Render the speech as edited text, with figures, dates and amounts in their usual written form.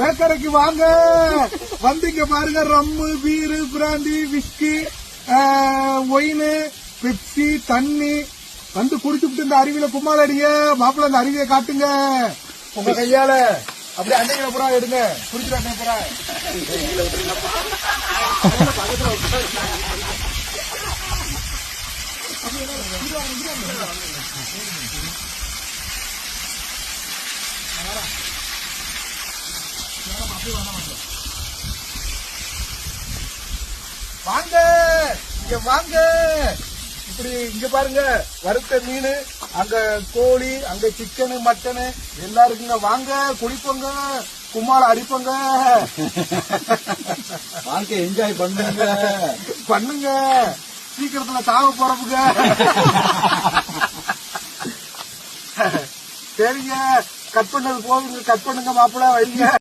மேக்கரைக்கு வாங்க. வந்தீங்க பாருங்க, ரம்மு, பீரு, பிராந்தி, விஸ்கி, ஒயின், பெப்சி, தண்ணி வந்து குடிச்சுட்டு இந்த அருவியில கும்மாள் அடிங்க. மாப்பிள்ள அந்த அருவியை காட்டுங்க உங்க கையால. அப்படியே அன்னைகளை புறா எடுங்க, குடிக்கிற அன்னை புறா. வாங்க இங்க வாங்க. இப்படி இங்க பாருங்க, வறுத்த மீன், அங்க கோழி, அங்க சிக்கனு, மட்டனு எல்லாம் இருக்குங்க. வாங்க குளிப்போங்க, கும்மாள அடிப்போங்க, வாழ்க்கை என்ஜாய் பண்ணுங்க பண்ணுங்க. சீக்கிரத்துல சாவ போறப்புங்க. சரிங்க, கட் பண்ணது போகுங்க, கட் பண்ணுங்க மாப்பிள்ள, வைங்க.